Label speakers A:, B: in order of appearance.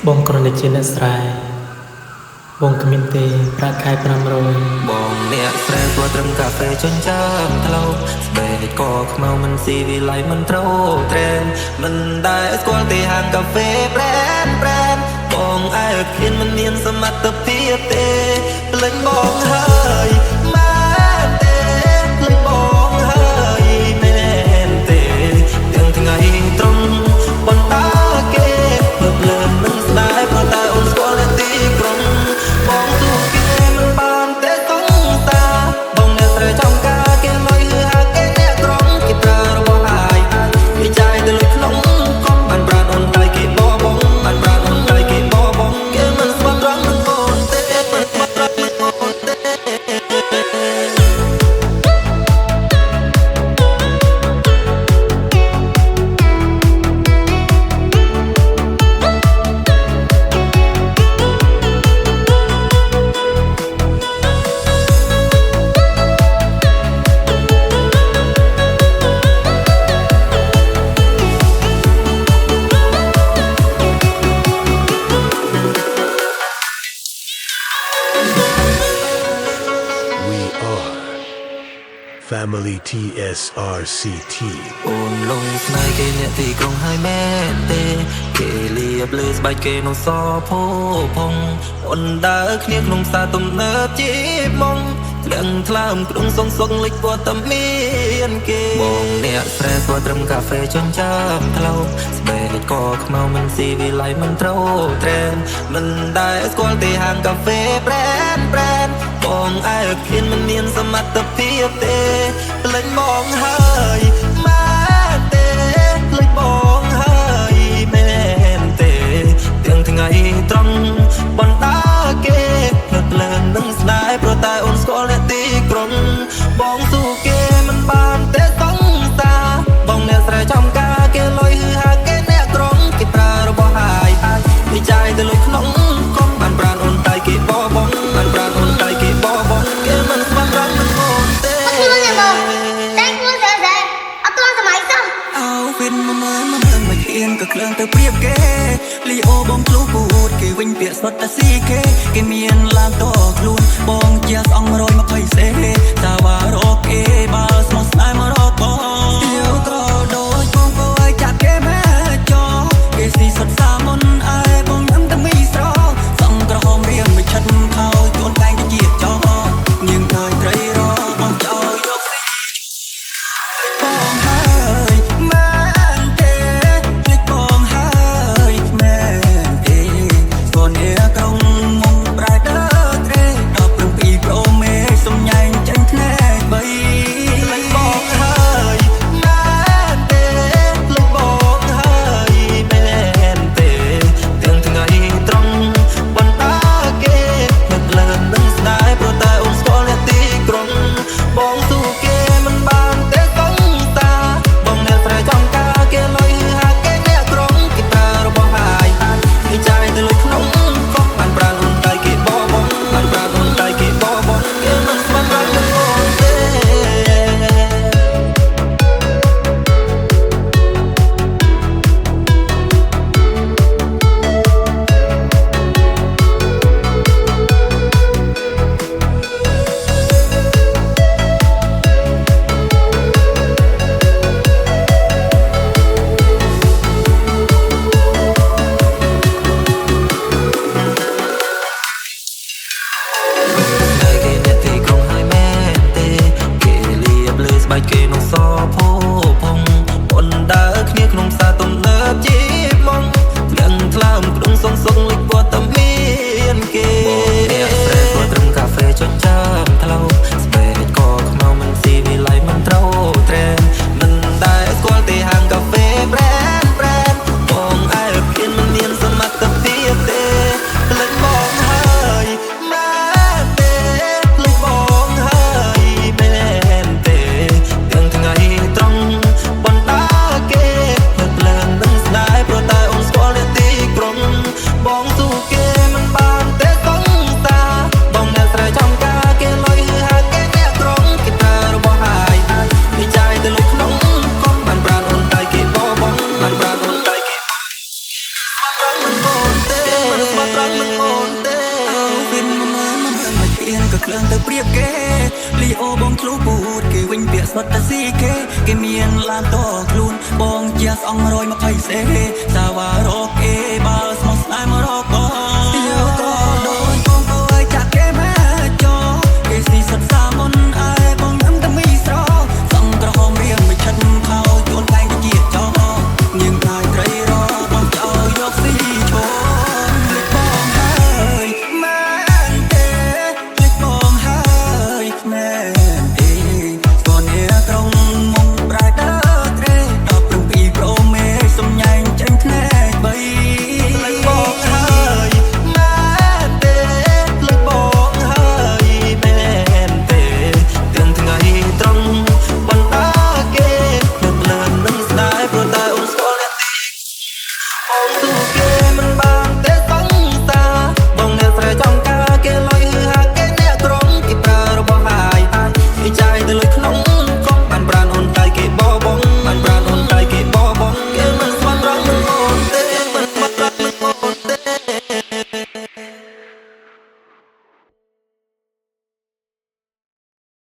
A: បងគ្រាន់តែជាអ្នកស្រែបងគ្មានទេប្រាក់ខែ500
B: បងអ្នកស្រែព្រោះត្រឹមកាហ្វេចិញ្ចាំថ្លោស្បែកក៏ខ្មៅមិនស៊ីវិល័យមិនត្រូវត្រែនមិនដែលស្គាល់ទេហាងកាហ្វេប្រែនបងឯងឃ្លានមិនមានសមត្ថភាពទេភ្លេចបងហើយមែនទេភ្លេចបងហើយមែនទេទាំងថ្ងៃត្រង់បន្តគេភ្លើភ្លើនឹងស្ដាយព្រោះតែអូនស្គាល់តែទីក្រុងបងទូគេមិនបានទេកងតាបងអ្នកស្រែចំការគេលុយហាគេអ្នកក្រុងគេប្រើរបស់អាយគេចាយទៅលុយក្នុងកុំបានប្រានអូនតែគេបបងបានប្រានអូនតែគេបបងគេមិនស្គាល់ត្រង់នឹងអូនទេមិនស្គាល់ត្រង់នឹងអូនទេ
C: Family TSRCT
B: អូនលងស្នេហ៍គេអ្នកទីក្រុងហើយមែនទេគេលៀបលើស្បែកគេនោះសផូផុងអូនដើរគ្នាក្នុងផ្សារទំនើបជីបមកក្លឹងថ្លើមក្ដុងសងសុកលេចពណ៌តែមានគេបងអ្នកស្រែព្រោះត្រឹមកាហ្វេចិញ្ចាំថ្លោស្បែកក៏ខ្មៅមិនស៊ីវិល័យមិនត្រូវត្រែនមិនដែលស្គាល់ទេហាងកាហ្វេប្រែនបងឯងឃ្លានមិនមានសមត្ថភាពទេភ្លេចបងហើយមែនទេភ្លេចបងហើយមែនទេទាំងថ្ងៃត្រង់បន្តគេភ្លើភ្លើននឹងស្ដាយព្រោះតែអូនស្គាល់អ្នកទីក្រុងបងស៊ូគេមិនបានទេសងសាបងអ្នកស្រែចំការគេលុយហាគេអ្នកក្រុងគេប្រើរបស់ហាយគេចាយទៅលុយក្នុងកុំបានប្រានអូនតែគេបបងបានប្រានអូនតែគេបបងគេមិនស្គាល់ត្រង់នឹងអូនទេអត់វិនមកមើលមកហ៊ានក៏ក្លងទៅព្រៀបគេលីអូបងធ្លុះពូតគេវិញពាក្យ គេលីអូបងគ្រូពូតគេវិញពាក្យស្បត់តែស៊ីគេមានឡានតខ្លួនបងជាស្អង120សេសាវ៉ារកគេបើស្មោះស្នេហ៍មករកបងយកក៏ដូចបងអើយចាក់គេមកចោគេស៊ីសិតសាមុនអើយបងញ៉ាំតែមីស្រសងក្រហមរៀងមិនឆិតខោជួនតែងជាចោញៀងកាយត្រីរបងចោយកស៊ីឈោលិចបងហើយមែនទេលិចបងហើយមែនទេស្គាល់នេះត្រង់មុំប្រែដើត្រេ17ប្រូមេសំញែងចេញភ្នែក3លិចបងហើយមែនទេលិចបងហើយមែនទេទាំងថ្ងៃត្រង់បណ្ដាគេនៅភ្លើននឹងស្ដាយព្រោះតែអូនស្គាល់អ្នកទីអូនទូគេ